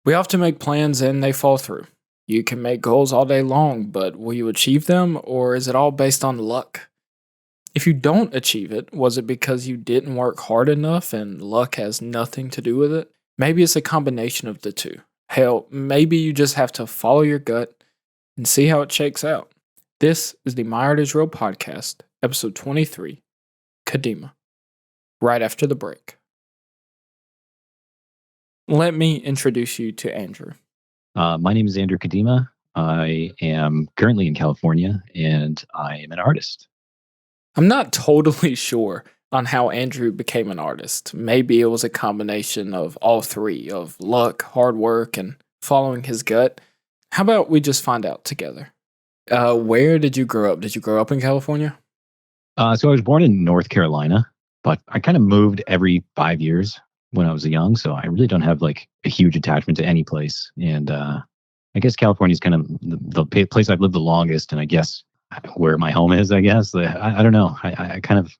We often make plans and they fall through. You can make goals all day long, but will you achieve them or is it all based on luck? If you don't achieve it, was it because you didn't work hard enough and luck has nothing to do with it? Maybe it's a combination of the two. Hell, maybe you just have to follow your gut and see how it shakes out. This is the My Art is Real podcast, episode 23, Cadima, right after the break. Let me introduce you to Andrew. My name is Andrew Cadima. I am currently in California and I am an artist. I'm not totally sure on how Andrew became an artist. Maybe it was a combination of all three, of luck, hard work, and following his gut. How about we just find out together? Where did you grow up? Did you grow up in California? So I was born in North Carolina, but I kind of moved every 5 years when I was young. So I really don't have like a huge attachment to any place. And I guess California is kind of the place I've lived the longest. And I guess where my home is, I guess. I don't know. I kind of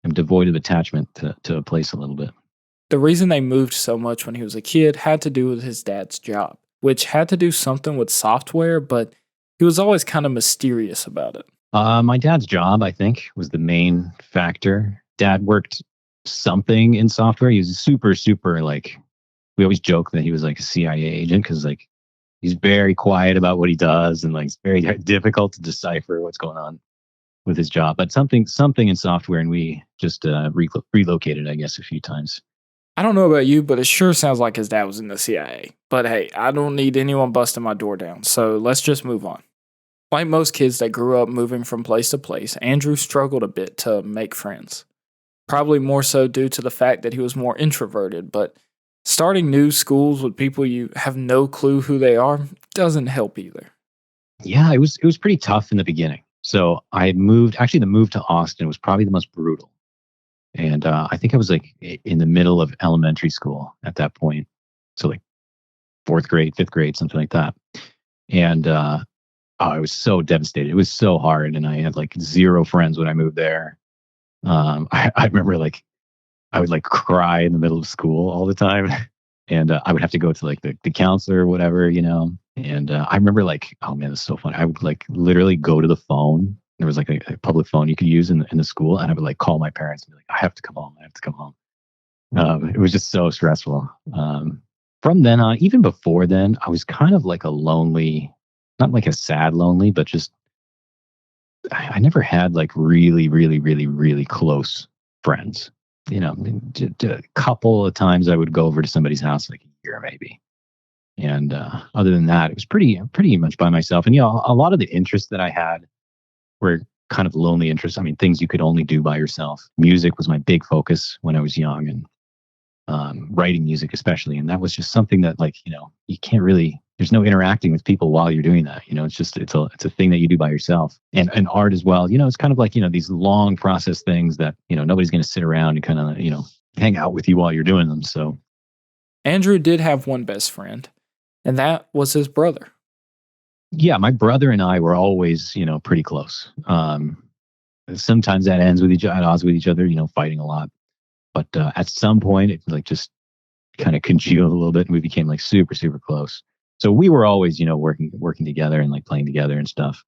am devoid of attachment to a place a little bit. The reason they moved so much when he was a kid had to do with his dad's job, which had to do something with software, but he was always kind of mysterious about it. My dad's job, I think, was the main factor. Dad worked something in software. He was super like, we always joke that he was like a CIA agent because like he's very quiet about what he does and like it's very difficult to decipher what's going on with his job. But something in software, and we just relocated, I guess, a few times. I don't know about you, but it sure sounds like his dad was in the CIA. But hey, I don't need anyone busting my door down, so let's just move on. Like most kids that grew up moving from place to place, Andrew struggled a bit to make friends. Probably more so due to the fact that he was more introverted, but starting new schools with people you have no clue who they are doesn't help either. Yeah, it was pretty tough in the beginning. So I moved, actually the move to Austin was probably the most brutal. And I think I was like in the middle of elementary school at that point. So like fourth grade, fifth grade, something like that. And I was so devastated. It was so hard. And I had like zero friends when I moved there. I remember like I would like cry in the middle of school all the time. And I would have to go to like the counselor or whatever, you know. And I remember like, oh man, it's so funny. I would like literally go to the phone. There was like a public phone you could use in the school. And I would like call my parents and be like, I have to come home. I have to come home. It was just so stressful. From then on, even before then, I was kind of like a lonely, not like a sad lonely, but just, I never had like really close friends. You know, a couple of times I would go over to somebody's house like a year maybe. And other than that, it was pretty much by myself. And, you know, a lot of the interests that I had were kind of lonely interests. I mean, things you could only do by yourself. Music was my big focus when I was young, and writing music especially. And that was just something that, like, you know, you can't really, there's no interacting with people while you're doing that. You know, it's just, it's a thing that you do by yourself. And art as well, you know, it's kind of like, you know, these long process things that, you know, nobody's going to sit around and kind of, you know, hang out with you while you're doing them. So Andrew did have one best friend, and that was his brother. Yeah, my brother and I were always, you know, pretty close. Sometimes that ends with at odds with each other, you know, fighting a lot. But at some point, it like just kind of congealed a little bit, and we became like super close. So we were always, you know, working together and like playing together and stuff.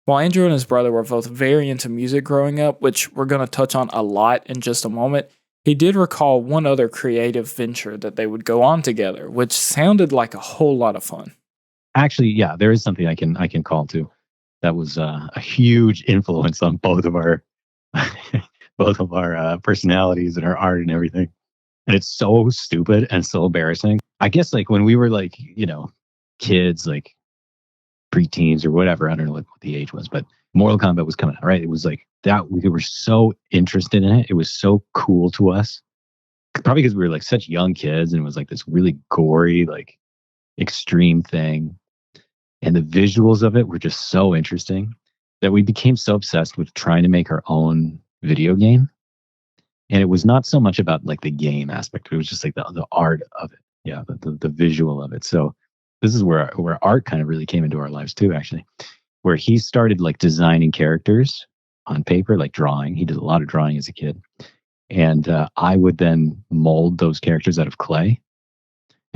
While Andrew and his brother were both very into music growing up, which we're going to touch on a lot in just a moment, he did recall one other creative venture that they would go on together, which sounded like a whole lot of fun. Actually, yeah, there is something I can call to. That was a huge influence on both of our personalities and our art and everything. And it's so stupid and so embarrassing. I guess like when we were like, you know, kids, like preteens or whatever, I don't know what the age was, but Mortal Kombat was coming out, right? It was like that. We were so interested in it. It was so cool to us. Probably because we were like such young kids, and it was like this really gory, like extreme thing. And the visuals of it were just so interesting that we became so obsessed with trying to make our own video game. And it was not so much about like the game aspect. It was just like the art of it. Yeah, the visual of it. So this is where art kind of really came into our lives too, actually, where he started like designing characters on paper, like drawing. He did a lot of drawing as a kid. And I would then mold those characters out of clay.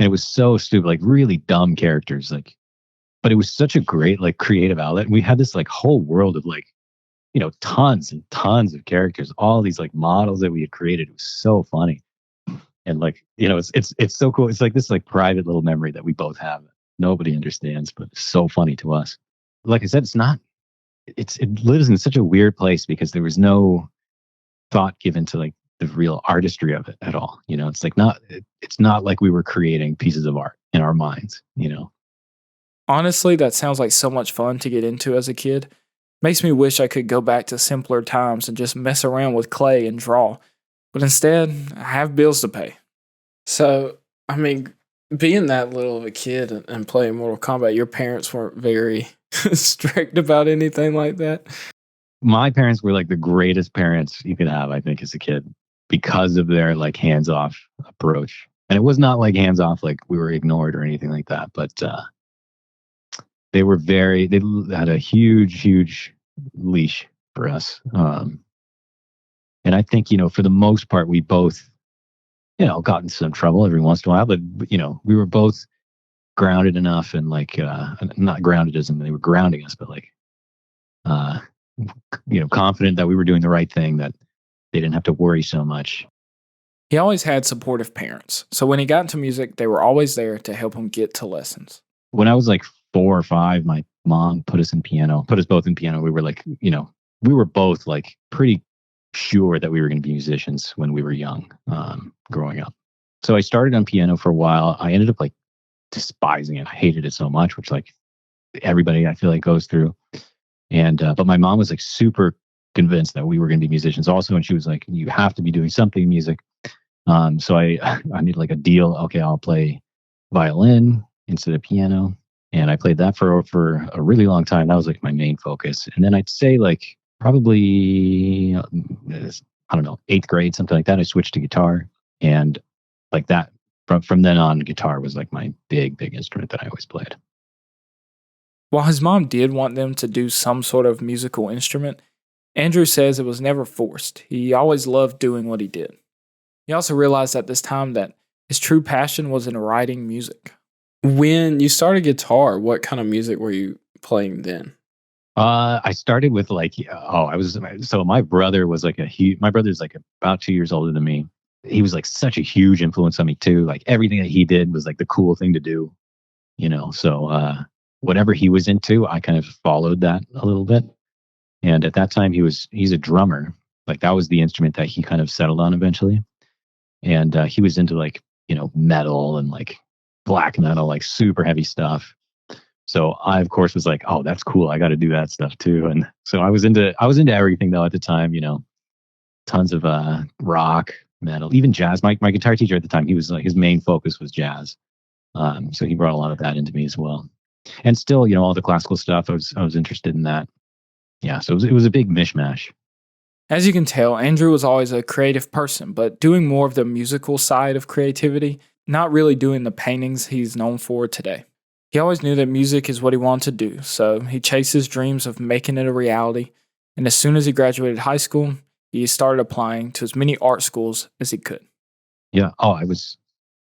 And it was so stupid, like really dumb characters, like, but it was such a great like creative outlet. And we had this like whole world of like, tons and tons of characters, all these like models that we had created. It was so funny. And like, it's so cool. It's like this like private little memory that we both have. Nobody understands, but it's so funny to us. Like I said, it lives in such a weird place because there was no thought given to like the real artistry of it at all. It's like it's not like we were creating pieces of art in our minds. Honestly, that sounds like so much fun to get into as a kid. Makes me wish I could go back to simpler times and just mess around with clay and draw. But instead, I have bills to pay. So, I mean, being that little of a kid and playing Mortal Kombat, your parents weren't very strict about anything like that. My parents were like the greatest parents you could have, I think, as a kid because of their like hands-off approach. And it was not like hands-off, like we were ignored or anything like that. But they had a huge leash for us. And I think, for the most part, we both, got in some trouble every once in a while, but, we were both grounded enough and like, not grounded as in they were grounding us, but like, confident that we were doing the right thing, that they didn't have to worry so much. He always had supportive parents, so when he got into music, they were always there to help him get to lessons. When I was like 4 or 5, my mom put us both in piano. We were like, we were both like pretty sure that we were going to be musicians when we were young, growing up. So I started on piano for a while. I ended up like despising it. I hated it so much, which like everybody I feel like goes through. And but my mom was like super convinced that we were going to be musicians also, and she was like, "You have to be doing something in music." So I needed like a deal. Okay, I'll play violin instead of piano, and I played that for a really long time. That was like my main focus. And then I'd say like probably I don't know, 8th grade, something like that. I switched to guitar, and like that from then on, guitar was like my big instrument that I always played. While his mom did want them to do some sort of musical instrument, Andrew says it was never forced. He always loved doing what he did. He also realized at this time that his true passion was in writing music. When you started guitar, what kind of music were you playing then? I started with like, I was, so my brother was like my brother's like about 2 years older than me. He was like such a huge influence on me too. Like everything that he did was like the cool thing to do. So, whatever he was into, I kind of followed that a little bit. And at that time he's a drummer. Like that was the instrument that he kind of settled on eventually. And he was into like, metal and like black metal, like super heavy stuff. So I, of course, was like, "Oh, that's cool. I got to do that stuff too." And so I was into everything though at the time. Tons of rock, metal, even jazz. My guitar teacher at the time, he was like his main focus was jazz. So he brought a lot of that into me as well. And still, all the classical stuff. I was interested in that. Yeah. So it was a big mishmash. As you can tell, Andrew was always a creative person, but doing more of the musical side of creativity, not really doing the paintings he's known for today. He always knew that music is what he wanted to do, so he chased his dreams of making it a reality, and as soon as he graduated high school, he started applying to as many art schools as he could. Yeah. Oh, I was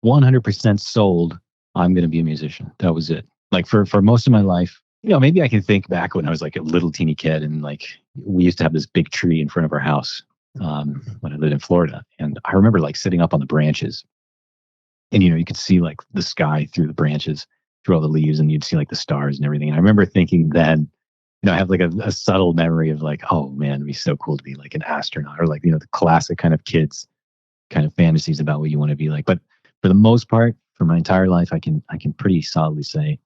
100% sold. I'm going to be a musician. That was it. Like for most of my life, maybe I can think back when I was like a little teeny kid, and like we used to have this big tree in front of our house when I lived in Florida, and I remember like sitting up on the branches, and you could see like the sky through the branches, through all the leaves, and you'd see like the stars and everything. And I remember thinking then, I have like a subtle memory of like, oh man, it'd be so cool to be like an astronaut, or like the classic kind of kids kind of fantasies about what you want to be like. But for the most part, for my entire life, I can pretty solidly say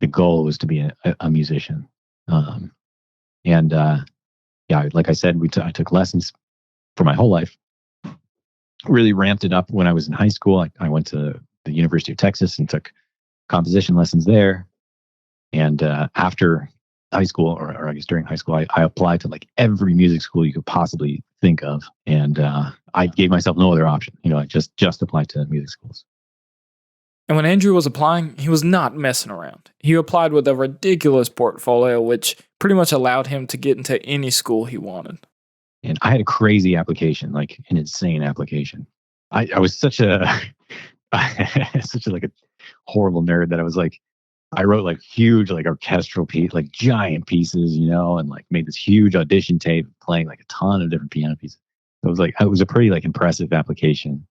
the goal was to be a musician. Um, and yeah, like I said, I took lessons for my whole life. Really ramped it up when I was in high school. I went to the University of Texas and took composition lessons there. And after high school, or I guess during high school, I applied to like every music school you could possibly think of, and I gave myself no other option. I just applied to music schools. And when Andrew was applying, he was not messing around. He applied with a ridiculous portfolio, which pretty much allowed him to get into any school he wanted. And I had a crazy application, like an insane application. I was such a such a, like a horrible nerd that I was like, I wrote like huge, like orchestral piece, like giant pieces, and like made this huge audition tape playing like a ton of different piano pieces. So it was a pretty like impressive application.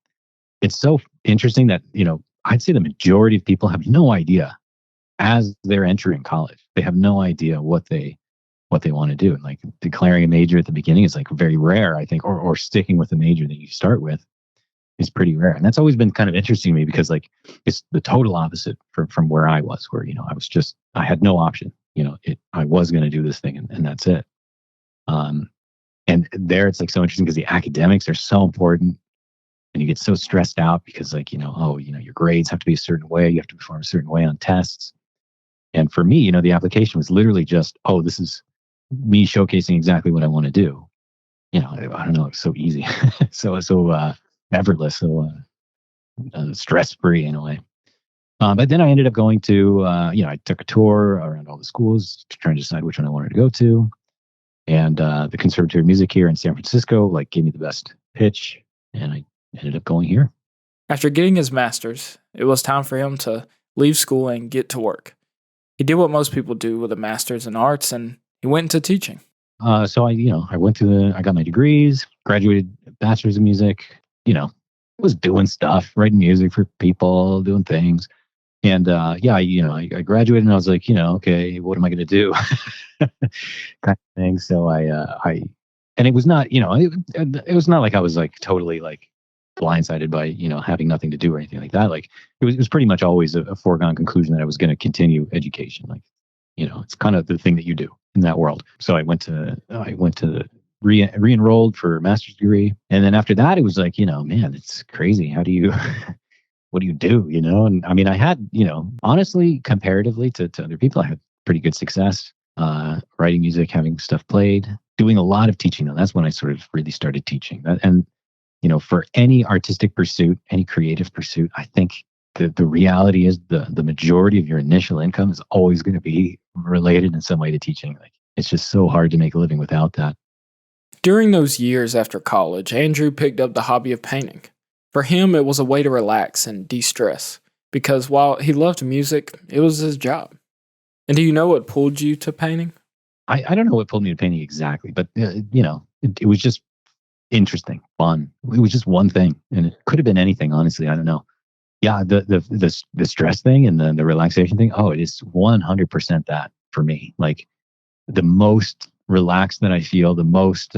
It's so interesting that, I'd say the majority of people have no idea as they're entering college. They have no idea what they want to do. And like declaring a major at the beginning is like very rare, I think, or sticking with the major that you start with is pretty rare. And that's always been kind of interesting to me because like it's the total opposite from where I was, where, I had no option, I was going to do this thing and that's it. Um, and there it's like so interesting because the academics are so important and you get so stressed out because like, your grades have to be a certain way. You have to perform a certain way on tests. And for me, the application was literally just, oh, this is me showcasing exactly what I want to do. I don't know, it's so easy, so effortless, so stress free in a way. But then I ended up going to, I took a tour around all the schools to try and decide which one I wanted to go to. And the Conservatory of Music here in San Francisco, like, gave me the best pitch, and I ended up going here. After getting his master's, it was time for him to leave school and get to work. He did what most people do with a master's in arts, and he went into teaching. So I got my degrees, graduated bachelor's of music, was doing stuff, writing music for people, doing things. And I graduated and I was like, okay, what am I going to do? kind of thing. So and it was not, it was not like I was like totally like blindsided by, having nothing to do or anything like that. Like it was pretty much always a foregone conclusion that I was going to continue education. Like, it's kind of the thing that you do in that world. So I went to re-enrolled for a master's degree. And then after that, it was like, man, it's crazy. How do you, what do you do? And I mean, I had, honestly, comparatively to other people, I had pretty good success, writing music, having stuff played, doing a lot of teaching though. That's when I sort of really started teaching. And, for any artistic pursuit, any creative pursuit, I think the reality is the majority of your initial income is always going to be related in some way to teaching. Like it's just so hard to make a living without that. During those years after college, Andrew picked up the hobby of painting. For him, it was a way to relax and de stress, because while he loved music, it was his job. And do you know what pulled you to painting? I don't know what pulled me to painting exactly, but it was just interesting, fun. It was just one thing, and it could have been anything. Honestly, I don't know. Yeah, the stress thing and the relaxation thing. Oh, it is 100% that for me. Like the most relaxed that I feel, the most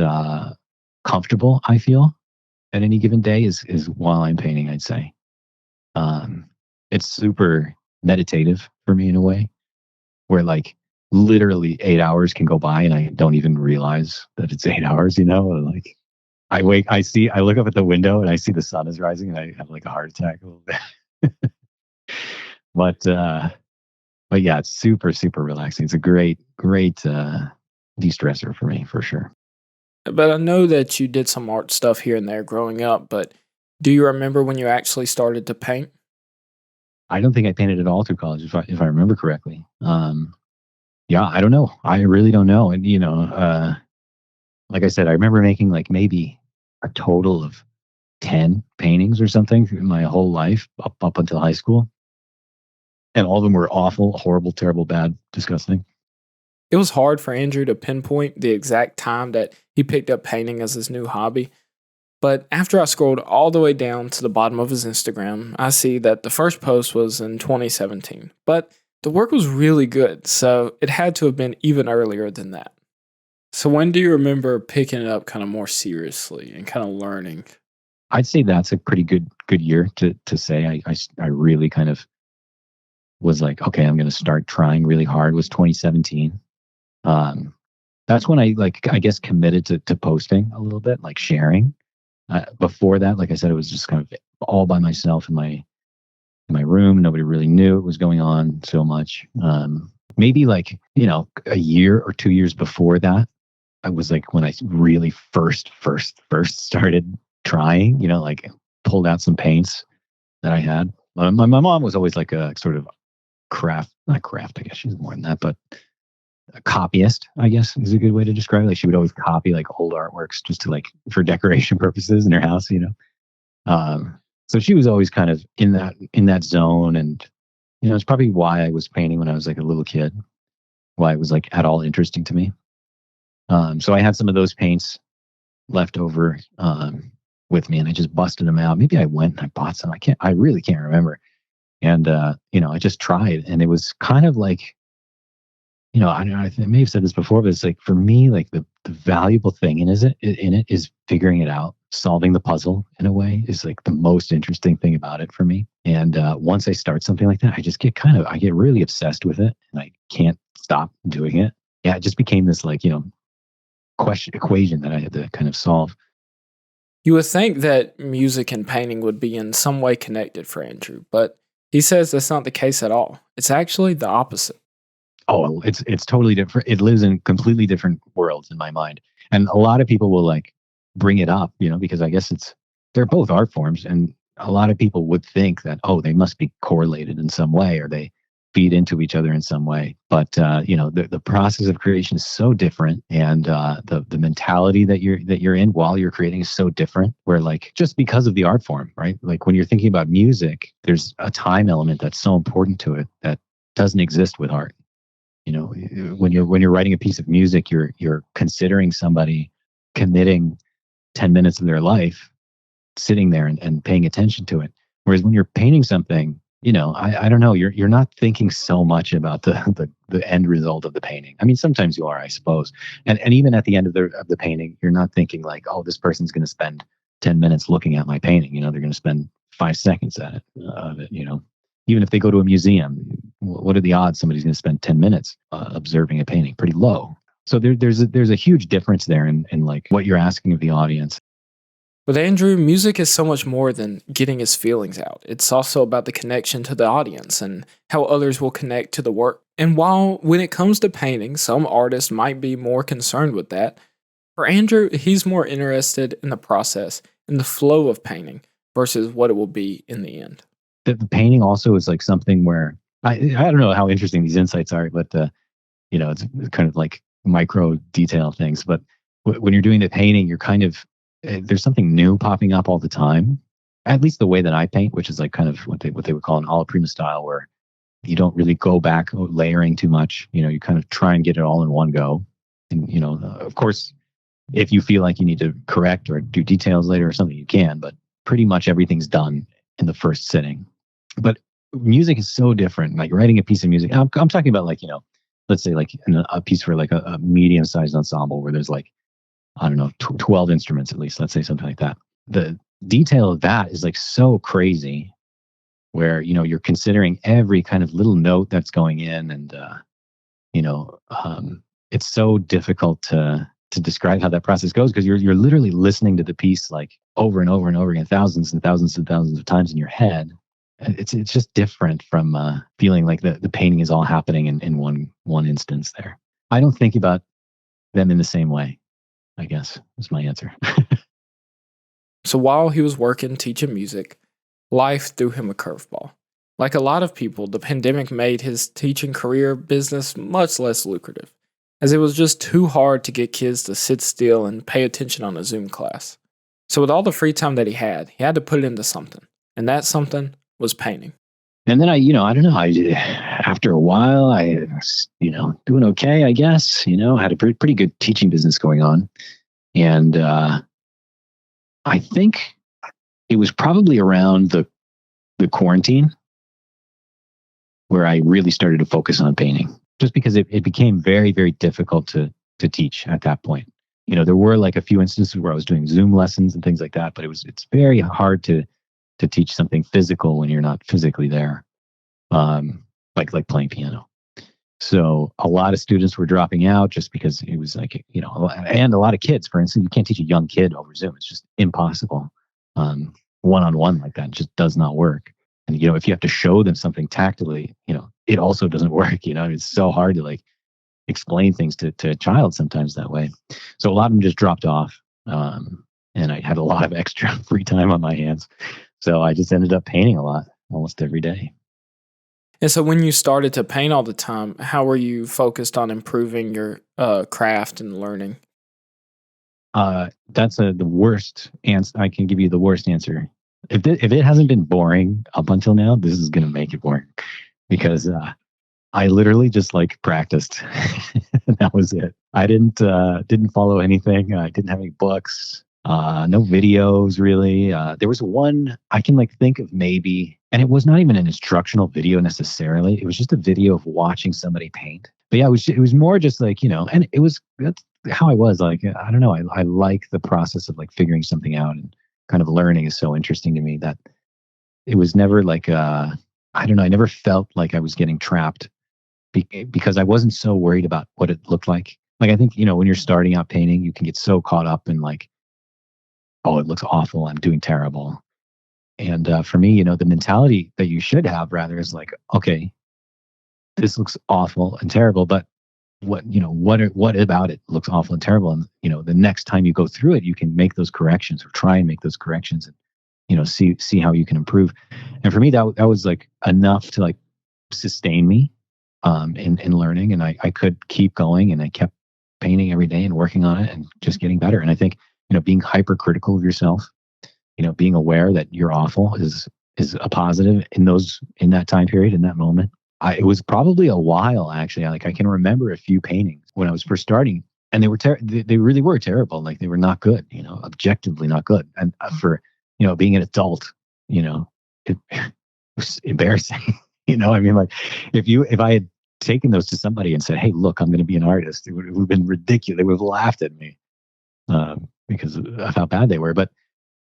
comfortable I feel at any given day is while I'm painting. I'd say it's super meditative for me in a way, where like literally 8 hours can go by and I don't even realize that it's 8 hours. Like I look up at the window and I see the sun is rising and I have like a heart attack a little bit. but yeah, it's super, super relaxing. It's a great, great de-stressor for me, for sure. But I know that you did some art stuff here and there growing up, but do you remember when you actually started to paint? I don't think I painted at all through college, if I remember correctly. Yeah, I don't know. I really don't know. And like I said, I remember making like maybe a total of 10 paintings or something through my whole life up until high school. And all of them were awful, horrible, terrible, bad, disgusting. It was hard for Andrew to pinpoint the exact time that he picked up painting as his new hobby. But after I scrolled all the way down to the bottom of his Instagram, I see that the first post was in 2017. But the work was really good, so it had to have been even earlier than that. So when do you remember picking it up kind of more seriously and kind of learning? I'd say that's a pretty good year to say. I really kind of was like, okay, I'm going to start trying really hard. Was 2017. That's when I guess committed to posting a little bit, like sharing. Before that, like I said, it was just kind of all by myself in my room. Nobody really knew what was going on so much. Maybe like, a year or 2 years before that, I was like when I really first started trying, like pulled out some paints that I had. My mom was always like a sort of not craft, I guess she's more than that, but a copyist, I guess is a good way to describe it. Like she would always copy like old artworks just to like for decoration purposes in her house, Um, So she was always kind of in that zone, and it's probably why I was painting when I was like a little kid, why it was like at all interesting to me. So I had some of those paints left over with me, and I just busted them out. Maybe I went and I bought some. I really can't remember. And I just tried, and it was kind of like, I don't know, I may have said this before, but it's like for me, like the valuable thing in it is figuring it out, solving the puzzle in a way is like the most interesting thing about it for me. And once I start something like that, I get really obsessed with it, and I can't stop doing it. Yeah, it just became this like question equation that I had to kind of solve. You would think that music and painting would be in some way connected for Andrew, but he says that's not the case at all. It's actually the opposite. Oh, it's totally different. It lives in completely different worlds in my mind. And a lot of people will like bring it up, because I guess they're both art forms, and a lot of people would think that, oh, they must be correlated in some way, or they feed into each other in some way. But the process of creation is so different, and the mentality that you're in while you're creating is so different. Where like just because of the art form, right? Like when you're thinking about music, there's a time element that's so important to it that doesn't exist with art. When you're writing a piece of music, you're considering somebody committing 10 minutes of their life sitting there and paying attention to it. Whereas when you're painting something, I don't know, you're not thinking so much about the end result of the painting. I mean, sometimes you are, I suppose. And even at the end of the painting, you're not thinking like, oh, this person's going to spend 10 minutes looking at my painting. They're going to spend 5 seconds at it of it. Even if they go to a museum, what are the odds somebody's going to spend 10 minutes observing a painting? Pretty low. So there's a huge difference there in like what you're asking of the audience. With Andrew, music is so much more than getting his feelings out. It's also about the connection to the audience and how others will connect to the work. And while when it comes to painting, some artists might be more concerned with that, for Andrew, he's more interested in the process and the flow of painting versus what it will be in the end. The painting also is like something where I don't know how interesting these insights are, but it's kind of like micro detail things. But when you're doing the painting, you're kind of there's something new popping up all the time. At least the way that I paint, which is like kind of what they would call an alla prima style, where you don't really go back layering too much. You kind of try and get it all in one go. And of course, if you feel like you need to correct or do details later or something, you can. But pretty much everything's done in the first sitting. But music is so different. Like writing a piece of music, I'm talking about like let's say like a piece for like a medium sized ensemble where there's like I don't know 12 instruments at least. Let's say something like that. The detail of that is like so crazy, where you're considering every kind of little note that's going in, and you know it's so difficult to describe how that process goes because you're literally listening to the piece like over and over and over again, thousands and thousands and thousands of times in your head. It's just different from feeling like the painting is all happening in one instance there. I don't think about them in the same way, I guess is my answer. So while he was working teaching music, life threw him a curveball. Like a lot of people, the pandemic made his teaching career business much less lucrative, as it was just too hard to get kids to sit still and pay attention on a Zoom class. So with all the free time that he had to put it into something, and that something was painting. And then I don't know. After a while, I was, doing okay, I guess. Had a pretty good teaching business going on, and I think it was probably around the quarantine where I really started to focus on painting, just because it became very, very difficult to teach at that point. There were like a few instances where I was doing Zoom lessons and things like that, but it's very hard to teach something physical when you're not physically there, like playing piano. So a lot of students were dropping out just because it was like, and a lot of kids, for instance, you can't teach a young kid over Zoom. It's just impossible. One-on-one like that just does not work. And, if you have to show them something tactically, it also doesn't work. It's so hard to like explain things to a child sometimes that way. So a lot of them just dropped off. And I had a lot of extra free time on my hands. So I just ended up painting a lot, almost every day. And so when you started to paint all the time, how were you focused on improving your craft and learning? That's the worst answer. I can give you the worst answer If it hasn't been boring up until now, this is going to make it boring because I literally just like practiced. That was it. I didn't follow anything. I didn't have any books. No videos really. There was one I can like think of maybe, and it was not even an instructional video necessarily. It was just a video of watching somebody paint. But yeah, it was more just like, and it was that's how I was like. I don't know. I like the process of like figuring something out, and kind of learning is so interesting to me that it was never like I don't know. I never felt like I was getting trapped because I wasn't so worried about what it looked like. Like I think, when you're starting out painting, you can get so caught up in like, oh, it looks awful. I'm doing terrible. And for me, the mentality that you should have rather is like, okay, this looks awful and terrible, but what about it looks awful and terrible? And, the next time you go through it, you can make those corrections or try and make those corrections and, see how you can improve. And for me, that was like enough to like sustain me in learning. And I could keep going and I kept painting every day and working on it and just getting better. And I think, being hypercritical of yourself, being aware that you're awful is a positive in that time period, in that moment. It was probably a while actually. Like I can remember a few paintings when I was first starting, and they really were terrible. Like they were not good, objectively not good. And for being an adult, it was embarrassing. I mean, like if I had taken those to somebody and said, "Hey, look, I'm going to be an artist," it would have been ridiculous. They would have laughed at me because of how bad they were. But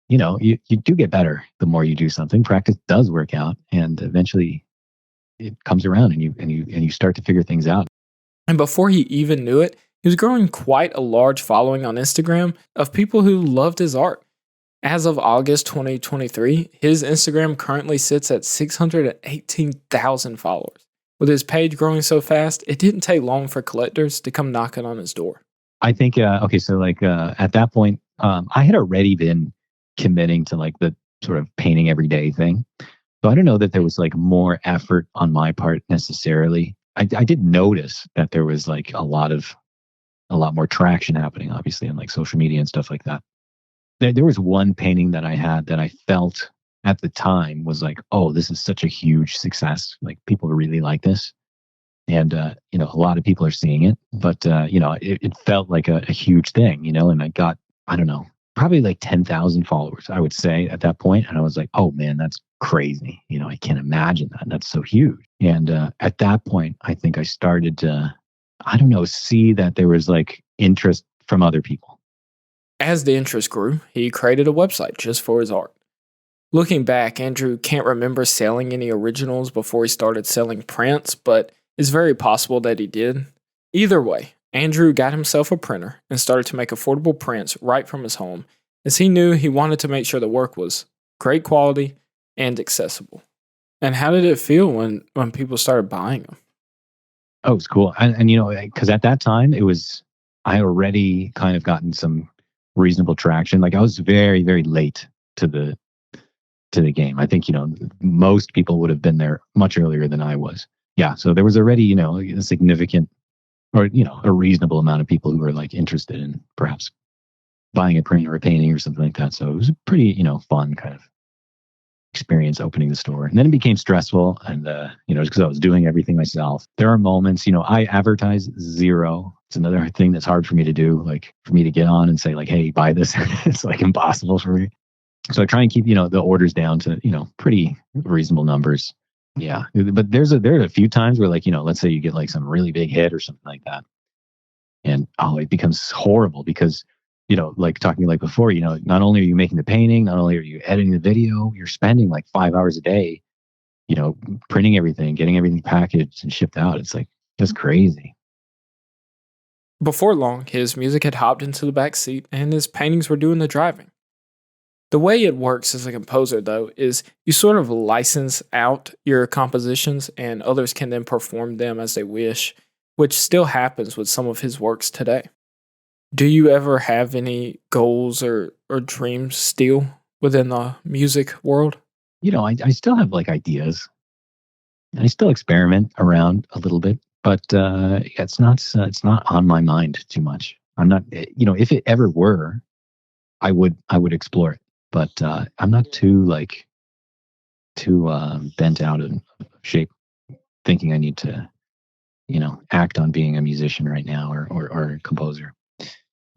you do get better the more you do something. Practice does work out, and eventually it comes around, and you start to figure things out. And before he even knew it, he was growing quite a large following on Instagram of people who loved his art. As of August 2023, his Instagram currently sits at 618,000 followers. With his page growing so fast, it didn't take long for collectors to come knocking on his door. I think okay, so like at that point, I had already been committing to like the sort of painting every day thing. So I don't know that there was like more effort on my part necessarily. I did notice that there was like a lot more traction happening, obviously, on like social media and stuff like that. There was one painting that I had that I felt at the time was like, oh, this is such a huge success. Like people really like this. And, a lot of people are seeing it, but, it felt like a huge thing, and I got, I don't know, probably like 10,000 followers, I would say at that point. And I was like, oh man, that's crazy. I can't imagine that. That's so huge. And at that point, I think I started to, I don't know, see that there was like interest from other people. As the interest grew, he created a website just for his art. Looking back, Andrew can't remember selling any originals before he started selling prints, but it's very possible that he did. Either way, Andrew got himself a printer and started to make affordable prints right from his home, as he knew he wanted to make sure the work was great quality and accessible. And how did it feel when people started buying them? Oh, it's cool. And because at that time I already kind of gotten some reasonable traction. Like I was very, very late to the game. I think, most people would have been there much earlier than I was. Yeah. So there was already, a significant or, a reasonable amount of people who were like interested in perhaps buying a print or a painting or something like that. So it was a pretty, fun kind of experience opening the store. And then it became stressful and, because I was doing everything myself. There are moments, I advertise zero. It's another thing that's hard for me to do. Like for me to get on and say like, hey, buy this. It's like impossible for me. So I try and keep, the orders down to, pretty reasonable numbers. Yeah. But there are a few times where like, let's say you get like some really big hit or something like that. And it becomes horrible because, like talking like before, not only are you making the painting, not only are you editing the video, you're spending like 5 hours a day, printing everything, getting everything packaged and shipped out. It's like just crazy. Before long, his music had hopped into the back seat and his paintings were doing the driving. The way it works as a composer, though, is you sort of license out your compositions and others can then perform them as they wish, which still happens with some of his works today. Do you ever have any goals or dreams still within the music world? I still have like ideas. I still experiment around a little bit, but it's not on my mind too much. I'm not, if it ever were, I would explore it. but I'm not too bent out of shape thinking I need to, act on being a musician right now or a composer.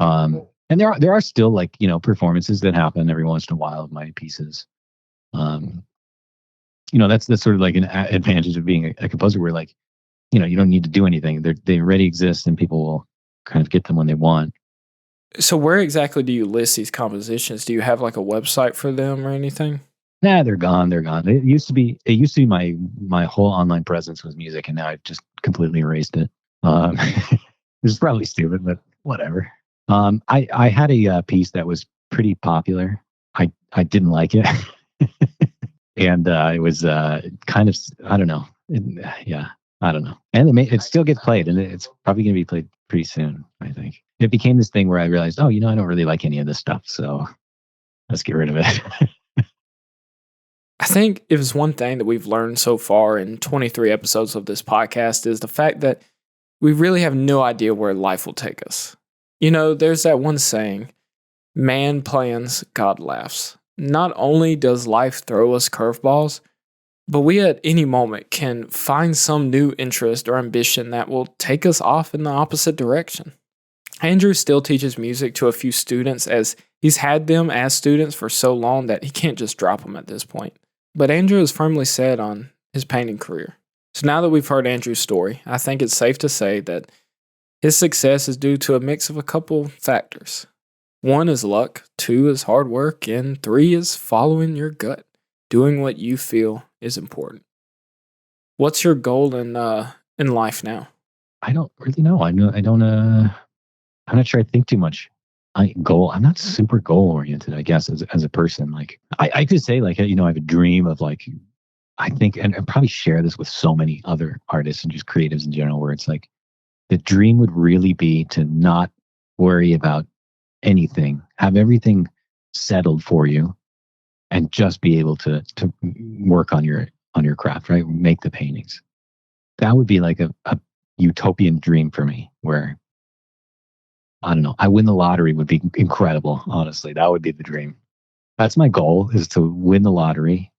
And there are still performances that happen every once in a while of my pieces. Um, that's sort of like an advantage of being a composer where you don't need to do anything. They already exist and people will kind of get them when they want. So where exactly do you list these compositions? Do you have like a website for them or anything? Nah, they're gone. They're gone. It used to be my whole online presence was music, and now I've just completely erased it. This is probably stupid, but whatever. I had a piece that was pretty popular. I didn't like it, and it was kind of, I don't know. Yeah, I don't know. And it still gets played, and it's probably going to be played pretty soon. I think it became this thing where I realized, I don't really like any of this stuff, so let's get rid of it. I think if it's one thing that we've learned so far in 23 episodes of this podcast is the fact that we really have no idea where life will take us. There's that one saying, man plans, God laughs. Not only does life throw us curveballs, but we at any moment can find some new interest or ambition that will take us off in the opposite direction. Andrew still teaches music to a few students as he's had them as students for so long that he can't just drop them at this point. But Andrew is firmly set on his painting career. So now that we've heard Andrew's story, I think it's safe to say that his success is due to a mix of a couple factors. 1 is luck, 2 is hard work, and 3 is following your gut, doing what you feel is important. What's your goal in life now? I don't really know. I don't. I'm not sure. I think too much. I'm not super goal oriented. I guess as a person, I could say I have a dream of I think, and I probably share this with so many other artists and just creatives in general, where it's the dream would really be to not worry about anything, have everything settled for you, and just be able to work on your craft, right? Make the paintings. That would be like a utopian dream for me, where I don't know, I win the lottery would be incredible. Honestly, that would be the dream. That's my goal, is to win the lottery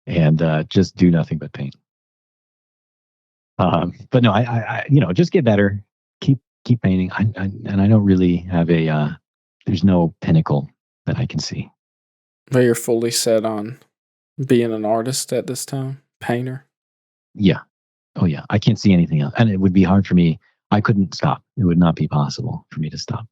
and just do nothing but paint. But no, I just get better, keep painting. And I don't really have there's no pinnacle that I can see. But you're fully set on being an artist at this time, painter. Yeah. Oh yeah. I can't see anything else, and it would be hard for me. I couldn't stop. It would not be possible for me to stop.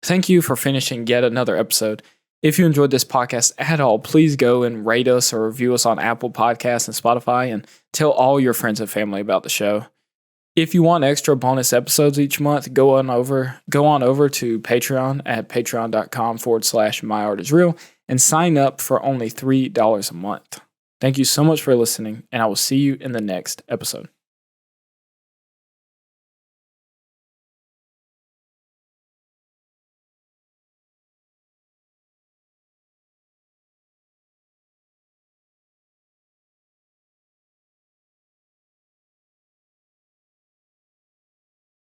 Thank you for finishing yet another episode. If you enjoyed this podcast at all, please go and rate us or review us on Apple Podcasts and Spotify, and tell all your friends and family about the show. If you want extra bonus episodes each month, go on over to Patreon at patreon.com/myartisreal and sign up for only $3 a month. Thank you so much for listening, and I will see you in the next episode.